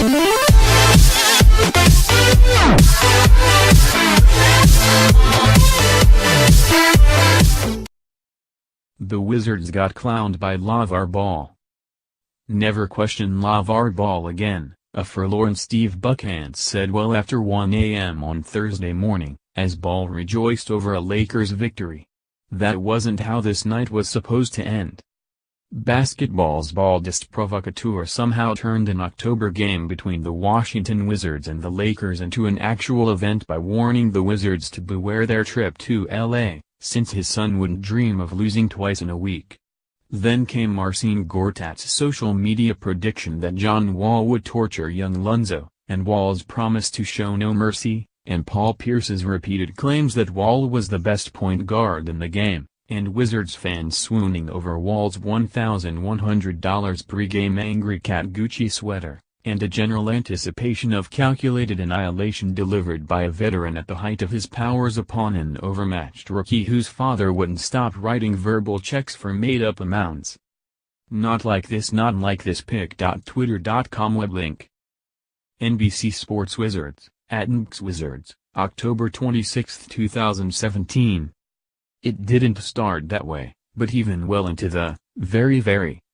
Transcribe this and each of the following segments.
The Wizards got clowned by LaVar Ball. Never question LaVar Ball again, a forlorn Steve Buckhantz said well after 1 a.m. on Thursday morning, as Ball rejoiced over a Lakers victory. That wasn't how this night was supposed to end. Basketball's baldest provocateur somehow turned an October game between the Washington Wizards and the Lakers into an actual event by warning the Wizards to beware their trip to LA, since his son wouldn't dream of losing twice in a week. Then came Marcin Gortat's social media prediction that John Wall would torture young Lonzo, and Wall's promise to show no mercy, and Paul Pierce's repeated claims that Wall was the best point guard in the game, and Wizards fans swooning over Wall's $1,100 pre-game angry cat Gucci sweater, and a general anticipation of calculated annihilation delivered by a veteran at the height of his powers upon an overmatched rookie whose father wouldn't stop writing verbal checks for made-up amounts. Not like this pic.twitter.com web link. NBC Sports Wizards, @NBCWizards, October 26, 2017. It didn't start that way, but even well into the very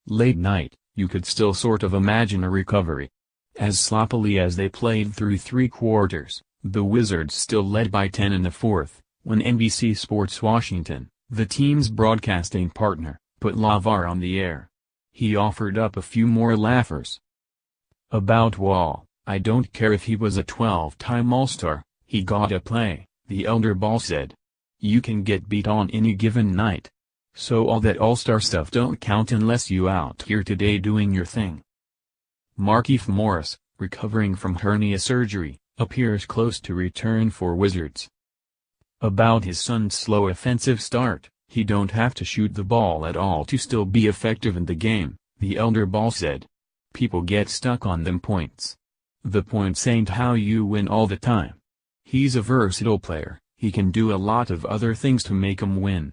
late night, you could still sort of imagine a recovery. As sloppily as they played through 3 quarters, the Wizards still led by 10 in the fourth, when NBC Sports Washington, the team's broadcasting partner, put LaVar on the air. He offered up a few more laughers. About Wall, "I don't care if he was a 12-time All-Star, he gotta play," the elder Ball said. "You can get beat on any given night. So all that All-Star stuff don't count unless you out here today doing your thing." Markieff Morris, recovering from hernia surgery, appears close to return for Wizards. About his son's slow offensive start, "He don't have to shoot the ball at all to still be effective in the game," the elder Ball said. "People get stuck on them points. The points ain't how you win all the time. He's a versatile player, he can do a lot of other things to make 'em win."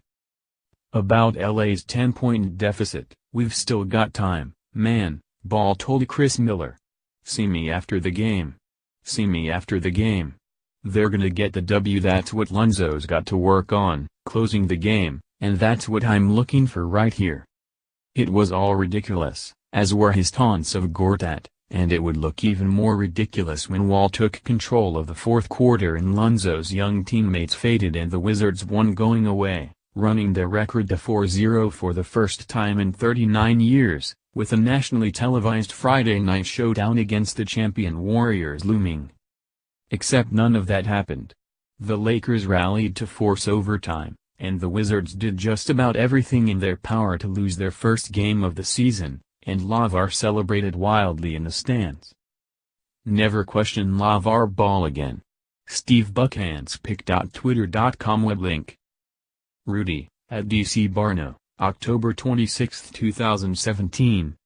About LA's 10-point deficit, "We've still got time, man," Ball told Chris Miller. "See me after the game. See me after the game. They're gonna get the W. That's what Lonzo's got to work on, closing the game, and that's what I'm looking for right here." It was all ridiculous, as were his taunts of Gortat, and it would look even more ridiculous when Wall took control of the fourth quarter and Lonzo's young teammates faded and the Wizards won going away, running their record to 4-0 for the first time in 39 years, with a nationally televised Friday night showdown against the champion Warriors looming. Except none of that happened. The Lakers rallied to force overtime, and the Wizards did just about everything in their power to lose their first game of the season, and LaVar celebrated wildly in the stands. Never question LaVar Ball again. Steve Buckhantz pic.twitter.com web link. Rudy, @DC Barno, October 26, 2017.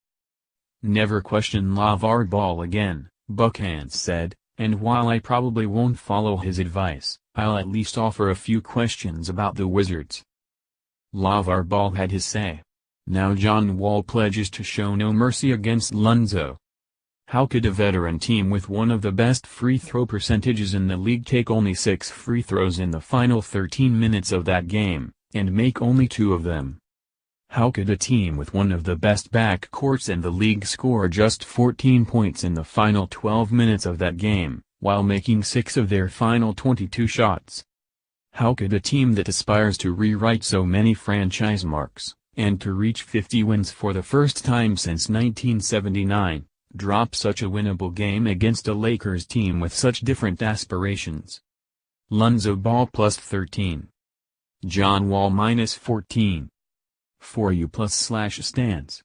Never question LaVar Ball again, Buckhantz said, and while I probably won't follow his advice, I'll at least offer a few questions about the Wizards. LaVar Ball had his say. Now John Wall pledges to show no mercy against Lonzo. How could a veteran team with one of the best free throw percentages in the league take only 6 free throws in the final 13 minutes of that game, and make only 2 of them? How could a team with one of the best backcourts in the league score just 14 points in the final 12 minutes of that game, while making 6 of their final 22 shots? How could a team that aspires to rewrite so many franchise marks, and to reach 50 wins for the first time since 1979, drop such a winnable game against a Lakers team with such different aspirations? Lonzo Ball +13. John Wall -14. For you +/stance.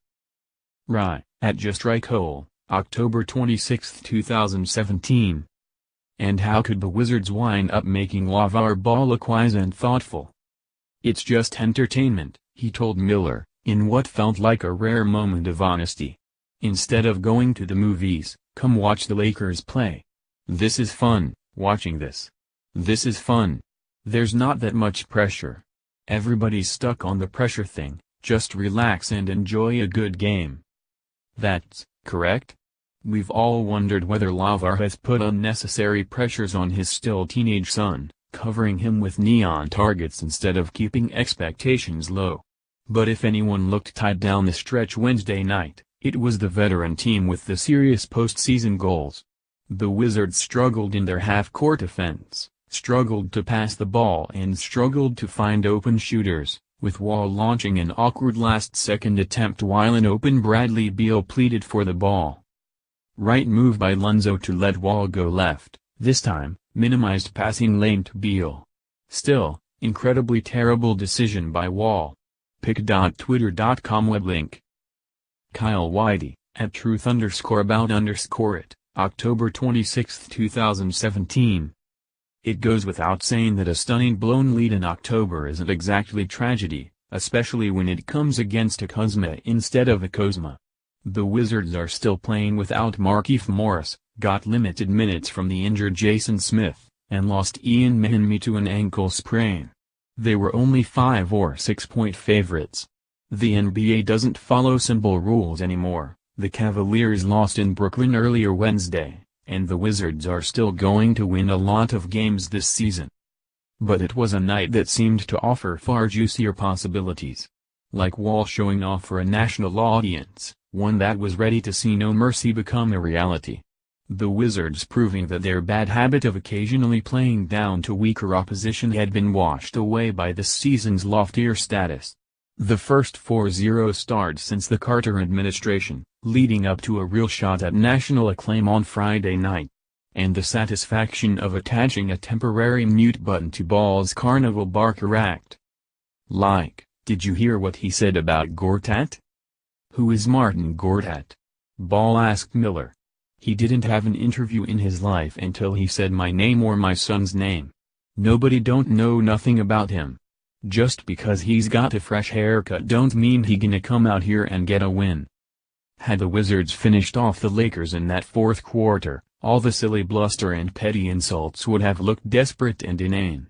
Rye, @JustRighthole, October 26, 2017. And how could the Wizards wind up making LaVar Ball look wise and thoughtful? "It's just entertainment," he told Miller, in what felt like a rare moment of honesty. "Instead of going to the movies, come watch the Lakers play. This is fun, watching this. This is fun. There's not that much pressure. Everybody's stuck on the pressure thing, just relax and enjoy a good game." That's correct? We've all wondered whether LaVar has put unnecessary pressures on his still teenage son, covering him with neon targets instead of keeping expectations low. But if anyone looked tied down the stretch Wednesday night, it was the veteran team with the serious postseason goals. The Wizards struggled in their half-court offense, struggled to pass the ball and struggled to find open shooters, with Wall launching an awkward last-second attempt while an open Bradley Beal pleaded for the ball. Right move by Lonzo to let Wall go left, this time, minimized passing lane to Beal. Still, incredibly terrible decision by Wall. Pic.twitter.com web link. Kyle Whitey, @truth_about_it, October 26, 2017. It goes without saying that a stunning blown lead in October isn't exactly tragedy, especially when it comes against a Kuzma instead of a Kozma. The Wizards are still playing without Markieff Morris, got limited minutes from the injured Jason Smith, and lost Ian Mahinmi to an ankle sprain. They were only 5 or 6-point favorites. The NBA doesn't follow simple rules anymore. The Cavaliers lost in Brooklyn earlier Wednesday, and the Wizards are still going to win a lot of games this season. But it was a night that seemed to offer far juicier possibilities. Like Wall showing off for a national audience, one that was ready to see No Mercy become a reality. The Wizards proving that their bad habit of occasionally playing down to weaker opposition had been washed away by this season's loftier status. The first 4-0 start since the Carter administration, leading up to a real shot at national acclaim on Friday night. And the satisfaction of attaching a temporary mute button to Ball's Carnival Barker act. Like, did you hear what he said about Gortat? Who is Marcin Gortat? Ball asked Miller. He didn't have an interview in his life until he said my name or my son's name. Nobody don't know nothing about him. Just because he's got a fresh haircut don't mean he gonna come out here and get a win. Had the Wizards finished off the Lakers in that fourth quarter, all the silly bluster and petty insults would have looked desperate and inane.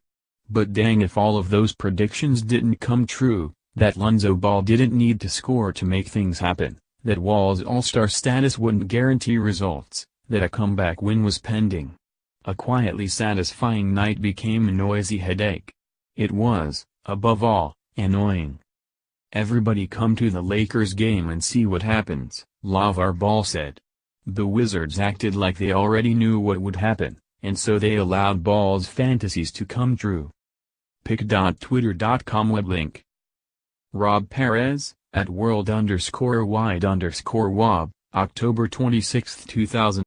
But dang if all of those predictions didn't come true, that Lonzo Ball didn't need to score to make things happen, that Wall's all-star status wouldn't guarantee results, that a comeback win was pending. A quietly satisfying night became a noisy headache. It was, above all, annoying. Everybody come to the Lakers game and see what happens, LaVar Ball said. The Wizards acted like they already knew what would happen, and so they allowed Ball's fantasies to come true. Pic.twitter.com web link. Rob Perez, @world_wide_wob, October 26, 2000.